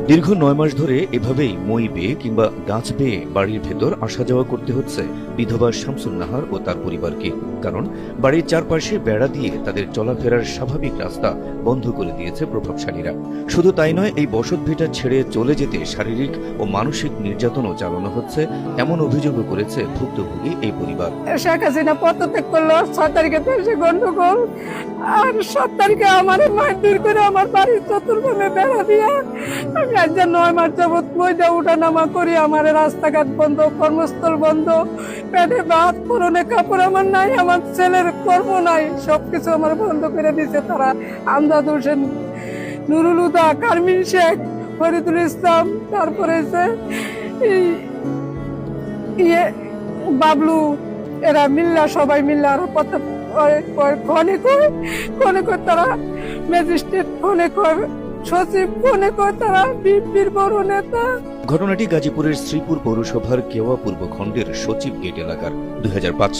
দীর্ঘ ৯ মাস ধরে এভাবেই মই বেয়ে কিংবা গাছ বেয়ে বাড়ির ভেতর আসা যাওয়া করতে হচ্ছে বিধবা শামসুন নাহার ও তার পরিবারকে। কারণ বাড়ির চারপাশে বেড়া দিয়ে তাদের চলাফেরার স্বাভাবিক রাস্তা বন্ধ করে দিয়েছে প্রভাবশালীরা। শুধু তাই নয়, এই বসত ভিটা ছেড়ে চলে যেতে শারীরিক ও মানসিক নির্যাতনও চালানো হচ্ছে, এমন অভিযোগও করেছে ভুক্তভোগী এই পরিবার। শেখ হাসিনা পদত্যাগ করলো ৬ তারিখে, তো সে গন্ডগোল। আর ৭ তারিখে আমার মারধর করে আমার বাড়ির চতুর্ভাবে বেড়া দিয়া রাজ্যে ৯ মাস যাবৎ ময়দা উঠানামা করি। আমার রাস্তাঘাট বন্ধ, কর্মস্থল বন্ধ, পেটে ভাত, পরনে কাপড় আমার নাই, আমার ছেলের কর্ম নাই, সবকিছু আমার বন্ধ করে দিছে তারা। আমজাদ হোসেন, নুরুল হুদা, কারমিন শেখ, ফরিদুল ইসলাম, তারপরে বাবলু, এরা মিল্লা, সবাই মিল্লা ফোনে কয় তারা ম্যাজিস্ট্রেট, ফোনে কয় সচিব, ফোনে কয় তারা বিএনপির বড় নেতা। ঘটনাটি গাজীপুরের শ্রীপুর পৌরসভার কেওয়া পূর্ব খণ্ডের সচিব গেট এলাকার। ২০০৫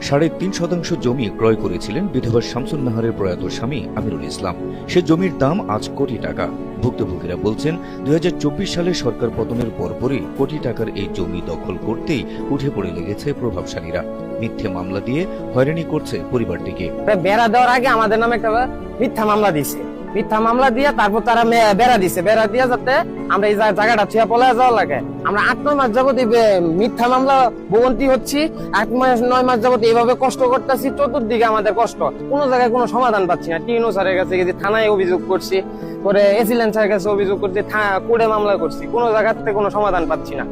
সালে ৩.৫% জমি ক্রয় করেছিলেন বিধবা শামসুন নাহারের প্রয়াত স্বামী আমিরুল ইসলাম। সে জমির দাম আজ কোটি টাকা। ভুক্তভোগীরা বলছেন, ২০২৪ সালে সরকার পতনের পরপরই কোটি টাকার এই জমি দখল করতেই উঠে পড়ে লেগেছে প্রভাবশালীরা। মিথ্যে মামলা দিয়ে হয়রানি করছে পরিবারটিকে। বেড়া দেওয়ার আগে আমাদের নামে একটা মিথ্যা মামলা দিছে, মিথ্যা মামলা দিয়ে তারপর তারা বেড়া দিছে, বেড়া দিয়ে যাতে আমরা এই জায়গাটা ছুঁয়া পলায় যাওয়া লাগে। আমরা ৮-৯ মাস যাবত মিথ্যা মামলা ভোগান্তি হচ্ছি, ৮-৯ মাস যাবত এইভাবে কষ্ট করতেছি। চতুর্দিকে আমাদের কষ্ট, কোনো জায়গায় কোনো সমাধান পাচ্ছি না। টিএনও স্যারের কাছে গেছি, থানায় অভিযোগ করছি, পরে এসিলেন্ট স্যারের কাছে অভিযোগ করছি, কোর্টে মামলা করছি, কোনো জায়গাতে কোনো সমাধান পাচ্ছি না।